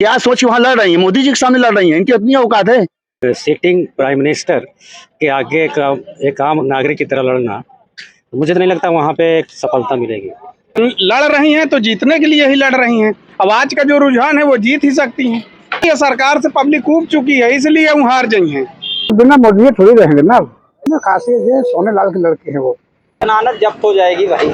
क्या सोच वहाँ लड़ रही है, मोदी जी के सामने लड़ रही है, इनकी अपनी औकात है। सिटिंग प्राइम मिनिस्टर के आगे एक आम नागरिक की तरह लड़ना, मुझे तो नहीं लगता वहाँ पे एक सफलता मिलेगी। लड़ रही हैं तो जीतने के लिए ही लड़ रही हैं। अब आज का जो रुझान है वो जीत ही सकती हैं। ये सरकार से पब्लिक ऊब चुकी है, इसलिए वो हार गई हैं। बिना मोदी थोड़ी रहेंगे ना। खासियत है सोने लाल के लड़के हैं वो। जमानत जब्त हो जाएगी भाई।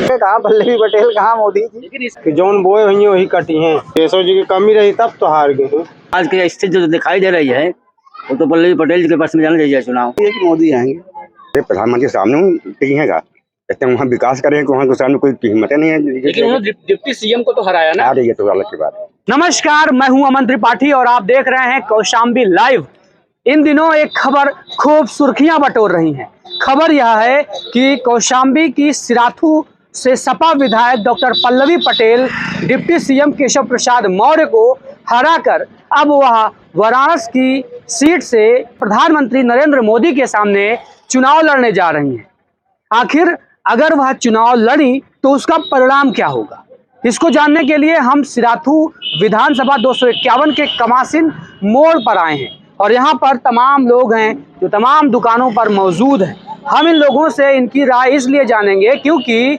कहाँ पल्लवी पटेल, कहाँ मोदी जी। जोन बोए हुई हैं वही कटी हैं। केशव जी की कमी रही तब तो हार गए। आज की स्थिति जो दिखाई दे रही है वो तो पल्लवी पटेल जी के पास में जाना चाहिए चुनाव। मोदी आएंगे, प्रधानमंत्री सामने टिकेगा, कहते हैं वहाँ विकास करेंगे, वहाँ के सामने कोई कीमत नहीं है। लेकिन उन्होंने डिप्टी सीएम को तो हराया ना। ये तो अलग की बात है। नमस्कार, मैं हूं अमन त्रिपाठी और आप देख रहे हैं कौशाम्बी लाइव। इन दिनों एक खबर खूब सुर्खियां बटोर रही हैं। खबर यह है कि कौशाम्बी की सिराथू से सपा विधायक doctor Pallavi Patel deputy CM Keshav Prasad Maurya को हराकर अब वह वाराणसी की सीट से प्रधानमंत्री नरेंद्र मोदी के सामने चुनाव लड़ने जा रही हैं। आखिर अगर वह चुनाव लड़ी तो उसका परिणाम क्या होगा, इसको जानने के लिए हम सिराथू विधानसभा 251 के कमासिन मोड़ पर आए हैं और यहाँ पर तमाम लोग हैं जो तमाम दुकानों पर मौजूद हैं। हम इन लोगों से इनकी राय इसलिए जानेंगे क्योंकि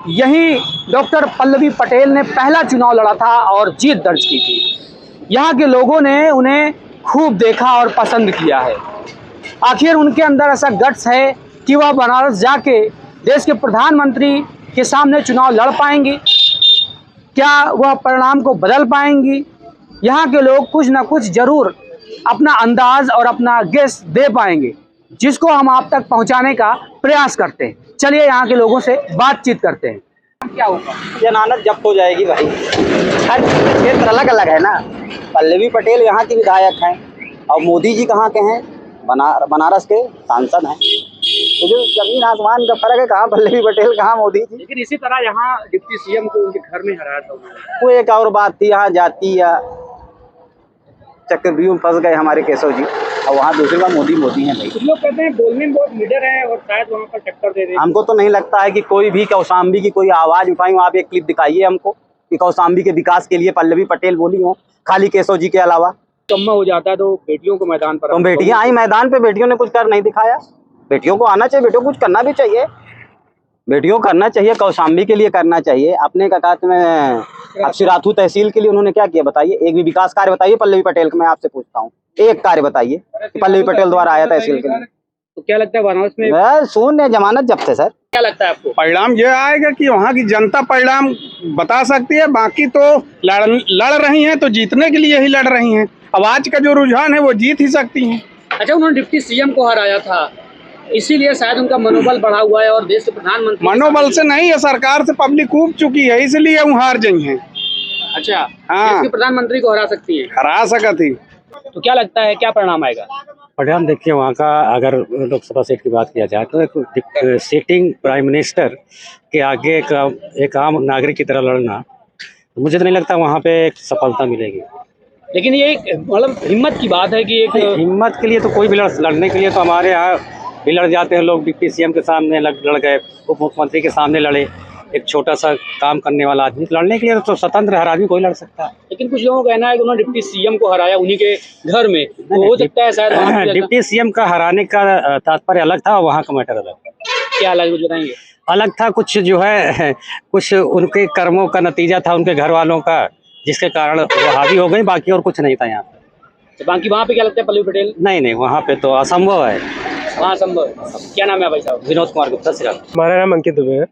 यही डॉक्टर पल्लवी पटेल ने पहला चुनाव लड़ा था और जीत दर्ज की थी। यहाँ के लोगों ने उन्हें खूब देखा और पसंद किया है। आखिर उनके अंदर ऐसा गट्स है कि वह बनारस जाके देश के प्रधानमंत्री के सामने चुनाव लड़ पाएंगी, क्या वह परिणाम को बदल पाएंगी। यहाँ के लोग कुछ ना कुछ जरूर अपना अंदाज और अपना गेस दे पाएंगे, जिसको हम आप तक पहुँचाने का प्रयास करते हैं। चलिए यहाँ के लोगों से बातचीत करते हैं। क्या होगा? जमानत जब्त हो जाएगी भाई। हर क्षेत्र अलग अलग है ना। पल्लवी पटेल यहाँ की विधायक हैं और मोदी जी कहाँ के हैं, बनारस के सांसद हैं। तो जो जमीन आसमान का फर्क है, कहाँ पल्लवी पटेल कहाँ मोदी जी। लेकिन इसी तरह यहाँ डिप्टी सीएम को उनके घर में हराया था। वो एक और बात थी, यहाँ जाति या चक्रव्यूह में फंस गए हमारे केशव जी और वहाँ दूसरी बार मोदी हैं भाई। कुछ लोग कहते हैं बोलने में बहुत लीडर है और शायद वहाँ पर टक्कर दे रहे हैं। हमको तो नहीं लगता है कि कोई भी कौशाम्बी की कोई आवाज उठाई। आप एक क्लिप दिखाइए हमको कि कौशाम्बी के विकास के लिए पल्लवी पटेल बोली हो, खाली केशव जी के अलावा। कम्मा हो जाता है तो बेटियों को मैदान पर, तो बेटियां आई मैदान पे, बेटियों ने कुछ कर नहीं दिखाया। बेटियों को आना चाहिए, बेटियों को कुछ करना भी चाहिए। बेटियों को करना चाहिए, कौशाम्बी के लिए करना चाहिए। अपने काकात में अब सिराथू तहसील के लिए उन्होंने क्या किया बताइए? एक भी विकास कार्य बताइए पल्लवी पटेल का। मैं आपसे पूछता हूँ, एक कार्य बताइए पल्लवी पटेल द्वारा आया तहसील के लिए। तो क्या लगता है बनारस में शून्य जमानत जब्त है सर। क्या लगता है आपको? परिणाम ये आएगा कि वहाँ की जनता परिणाम बता सकती है। बाकी तो लड़ रही हैं तो जीतने के लिए ही लड़ रही हैं। अब आज का जो रुझान है वो जीत ही सकती हैं। अच्छा, उन्होंने डिप्टी सीएम को हराया था, इसीलिए शायद उनका मनोबल बढ़ा हुआ है और देश के प्रधानमंत्री मनोबल से नहीं है, सरकार से पब्लिक ऊब चुकी है, इसलिए वो हार गई हैं। अच्छा, हाँ, देश के प्रधानमंत्री को हरा सकती है। हरा सका थी। तो क्या लगता है क्या परिणाम आएगा? परिणाम देखिए, वहाँ का अगर लोकसभा सीट की बात किया जाए तो एक सिटिंग प्राइम मिनिस्टर के आगे एक आम नागरिक की तरह लड़ना, मुझे तो नहीं लगता वहाँ पे एक सफलता मिलेगी। लेकिन ये एक मतलब हिम्मत की बात है कि एक हिम्मत के लिए तो कोई भी लड़ने के लिए तो हमारे यहाँ भी लड़ जाते हैं लोग। डिप्टी सीएम के सामने लड़ गए, उप मुख्यमंत्री के सामने लड़े, एक छोटा सा काम करने वाला आदमी। लड़ने के लिए तो स्वतंत्र हर आदमी कोई लड़ सकता है। लेकिन कुछ लोगों का कहना है कि उन्होंने डिप्टी सीएम को हराया उन्हीं के घर में, तो हो सकता है शायद डिप्टी सीएम का हराने का तात्पर्य अलग था और वहाँ का मैटर अलग था। क्या अलग बताएंगे? अलग था, कुछ जो है कुछ उनके कर्मों का नतीजा था, उनके घर वालों का, जिसके कारण वो हावी हो गई। बाकी और कुछ नहीं था यहाँ पे। तो बाकी वहाँ पे क्या लगता है पल्लवी पटेल? नहीं, वहाँ पे तो असंभव है। वहाँ संभव। क्या नाम है भाई साहब? विनोद कुमार गुप्ता सिरा। हमारा नाम अंकित दुबे है।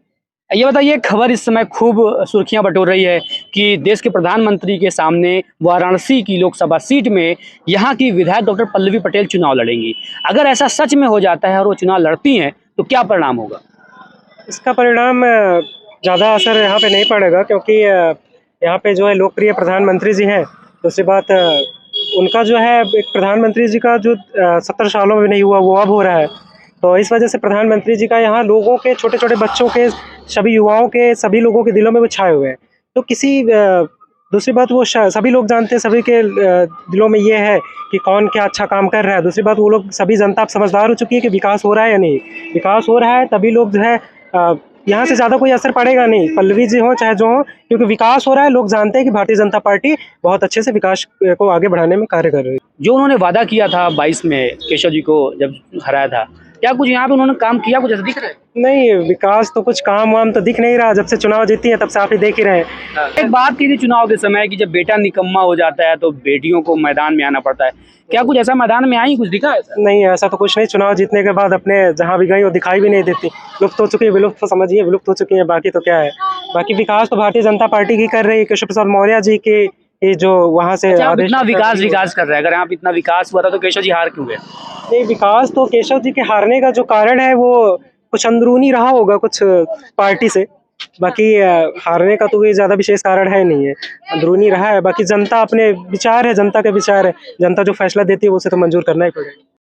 ये बताइए, खबर इस समय खूब सुर्खियां बटोर रही है कि देश के प्रधानमंत्री के सामने वाराणसी की लोकसभा सीट में यहाँ की विधायक डॉक्टर पल्लवी पटेल चुनाव लड़ेंगी। अगर ऐसा सच में हो जाता है और वो चुनाव लड़ती हैं तो क्या परिणाम होगा? इसका परिणाम ज़्यादा असर यहाँ पे नहीं पड़ेगा, क्योंकि यहाँ पे जो है लोकप्रिय प्रधानमंत्री जी हैं। दूसरी बात, उनका जो है एक प्रधानमंत्री जी का जो 70 सालों में नहीं हुआ वो अब हो रहा है। तो इस वजह से प्रधानमंत्री जी का यहाँ लोगों के, छोटे छोटे बच्चों के, सभी युवाओं के, सभी लोगों के दिलों में वो छाए हुए हैं। तो दूसरी बात, वो सभी लोग जानते हैं, सभी के दिलों में ये है कि कौन क्या अच्छा काम कर रहा है। दूसरी बात, वो लोग सभी जनता अब समझदार हो चुकी है कि विकास हो रहा है या नहीं। विकास हो रहा है तभी लोग जो है यहाँ से ज़्यादा कोई असर पड़ेगा नहीं, पल्लवी जी हो चाहे जो हो, क्योंकि विकास हो रहा है। लोग जानते हैं कि भारतीय जनता पार्टी बहुत अच्छे से विकास को आगे बढ़ाने में कार्य कर रही है। जो उन्होंने वादा किया था 22 में केशव जी को जब हराया था, क्या कुछ यहाँ पे उन्होंने काम किया, कुछ ऐसा दिख रहा है? नहीं, विकास तो कुछ काम वाम तो दिख नहीं रहा। जब से चुनाव जीती है तब से आप ही देख ही रहे हैं। एक बात की थी चुनाव के समय कि जब बेटा निकम्मा हो जाता है तो बेटियों को मैदान में आना पड़ता है, क्या कुछ ऐसा मैदान में आई, कुछ दिखा ऐसा? नहीं, ऐसा तो कुछ नहीं। चुनाव जीतने के बाद अपने जहाँ भी गई वो दिखाई भी नहीं देती। लुप्त हो चुकी है, विलुप्त तो समझिए, विलुप्त हो चुकी है। बाकी तो क्या है, बाकी विकास तो भारतीय जनता पार्टी की कर रही है। केशव प्रसाद मौर्य जी के ये जो वहाँ से अच्छा, आप इतना विकास कर रहे हैं, अगर आप इतना विकास हुआ था तो केशव जी हार क्यों गए? नहीं, विकास तो केशव जी के हारने का जो कारण है वो कुछ अंदरूनी रहा होगा कुछ पार्टी से। बाकी हारने का तो कोई ज़्यादा विशेष कारण है नहीं है, अंदरूनी रहा है। बाकी जनता अपने विचार है, जनता के विचार है, जनता जो फैसला देती है उसे तो मंजूर करना ही पड़ेगा।